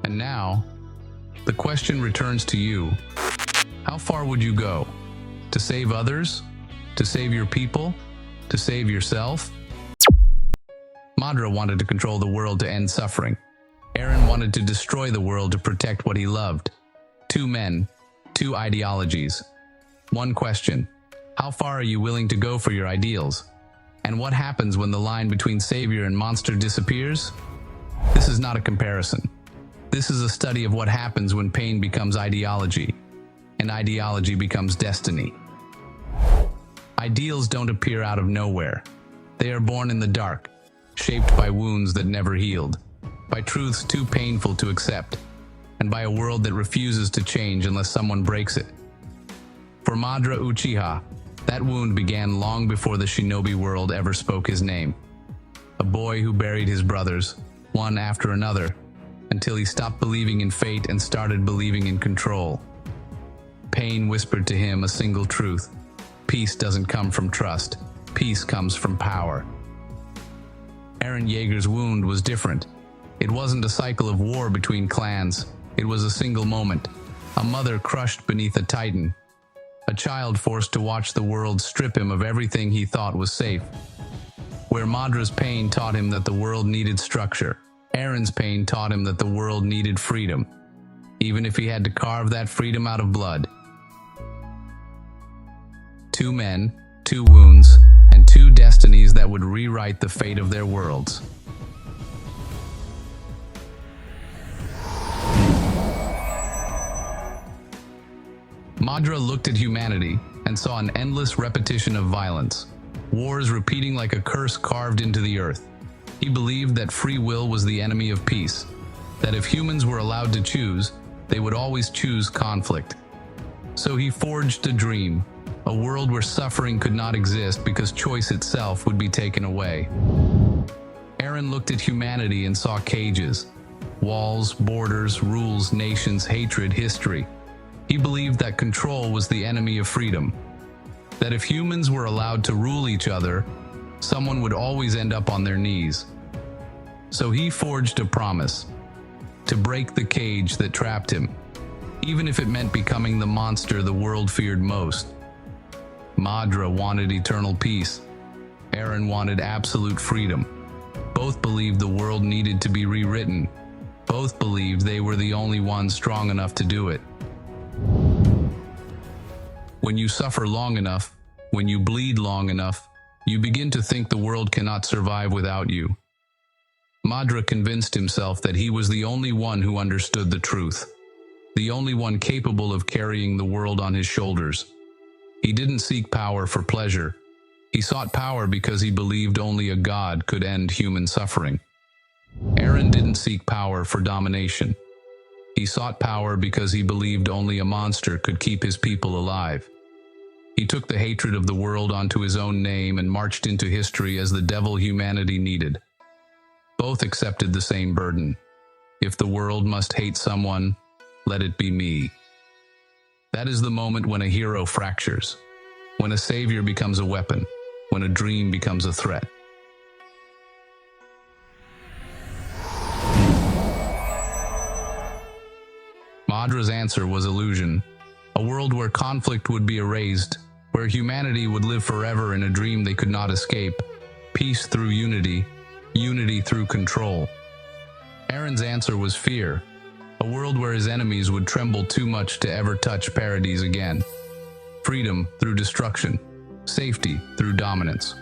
And now, the question returns to you. How far would you go? To save others? To save your people? To save yourself? Madara wanted to control the world to end suffering. Eren wanted to destroy the world to protect what he loved. Two men, two ideologies. One question: how far are you willing to go for your ideals? And what happens when the line between savior and monster disappears? This is not a comparison. This is a study of what happens when pain becomes ideology, and ideology becomes destiny. Ideals don't appear out of nowhere. They are born in the dark, shaped by wounds that never healed, by truths too painful to accept, and by a world that refuses to change unless someone breaks it. For Madara Uchiha, that wound began long before the shinobi world ever spoke his name. A boy who buried his brothers, one after another, until he stopped believing in fate and started believing in control. Pain whispered to him a single truth: peace doesn't come from trust, peace comes from power. Eren Yeager's wound was different. It wasn't a cycle of war between clans, it was a single moment. A mother crushed beneath a titan. A child forced to watch the world strip him of everything he thought was safe. Where Madara's pain taught him that the world needed structure, Eren's pain taught him that the world needed freedom, even if he had to carve that freedom out of blood. Two men, two wounds, and two destinies that would rewrite the fate of their worlds. Madara looked at humanity and saw an endless repetition of violence, wars repeating like a curse carved into the earth. He believed that free will was the enemy of peace, that if humans were allowed to choose, they would always choose conflict. So he forged a dream, a world where suffering could not exist because choice itself would be taken away. Eren looked at humanity and saw cages, walls, borders, rules, nations, hatred, history. He believed that control was the enemy of freedom, that if humans were allowed to rule each other, someone would always end up on their knees. So he forged a promise: to break the cage that trapped him, even if it meant becoming the monster the world feared most. Madara wanted eternal peace. Eren wanted absolute freedom. Both believed the world needed to be rewritten. Both believed they were the only ones strong enough to do it. When you suffer long enough, when you bleed long enough, you begin to think the world cannot survive without you. Madara convinced himself that he was the only one who understood the truth, the only one capable of carrying the world on his shoulders. He didn't seek power for pleasure. He sought power because he believed only a god could end human suffering. Eren didn't seek power for domination. He sought power because he believed only a monster could keep his people alive. He took the hatred of the world onto his own name and marched into history as the devil humanity needed. Both accepted the same burden. If the world must hate someone, let it be me. That is the moment when a hero fractures, when a savior becomes a weapon, when a dream becomes a threat. Madara's answer was illusion, a world where conflict would be erased, where humanity would live forever in a dream they could not escape. Peace through unity, unity through control. Eren's answer was fear, a world where his enemies would tremble too much to ever touch paradise again. Freedom through destruction, safety through dominance.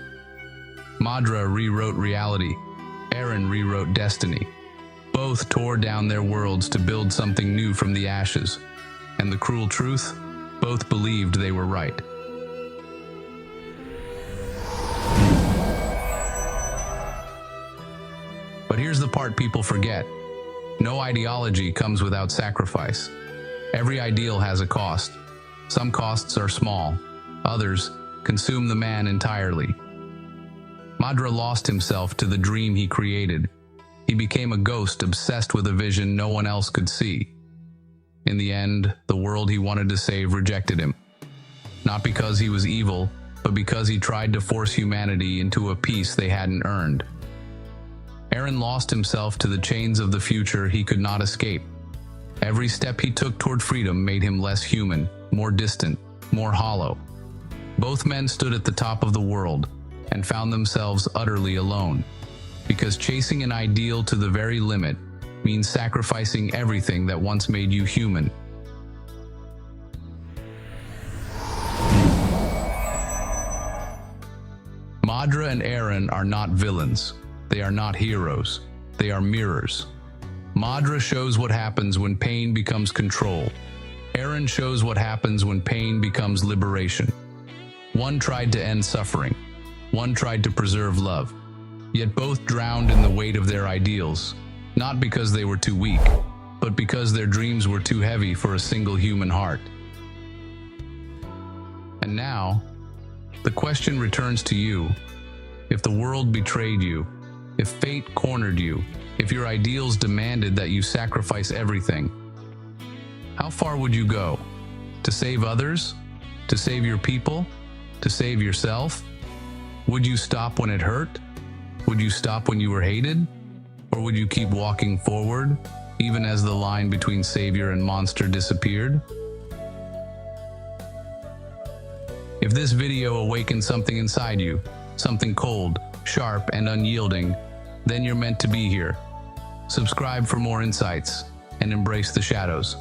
Madara rewrote reality, Eren rewrote destiny. Both tore down their worlds to build something new from the ashes. And the cruel truth? Both believed they were right. But here's the part people forget. No ideology comes without sacrifice. Every ideal has a cost. Some costs are small. Others consume the man entirely. Madara lost himself to the dream he created. He became a ghost obsessed with a vision no one else could see. In the end, the world he wanted to save rejected him. Not because he was evil, but because he tried to force humanity into a peace they hadn't earned. Eren lost himself to the chains of the future he could not escape. Every step he took toward freedom made him less human, more distant, more hollow. Both men stood at the top of the world and found themselves utterly alone, because chasing an ideal to the very limit means sacrificing everything that once made you human. Madara and Eren are not villains. They are not heroes. They are mirrors. Madara shows what happens when pain becomes control. Eren shows what happens when pain becomes liberation. One tried to end suffering. One tried to preserve love. Yet both drowned in the weight of their ideals, not because they were too weak, but because their dreams were too heavy for a single human heart. And now, the question returns to you. If the world betrayed you, if fate cornered you, if your ideals demanded that you sacrifice everything, how far would you go? To save others? To save your people? To save yourself? Would you stop when it hurt? Would you stop when you were hated? Or would you keep walking forward, even as the line between savior and monster disappeared? If this video awakened something inside you, something cold, sharp, and unyielding, then you're meant to be here. Subscribe for more insights and embrace the shadows.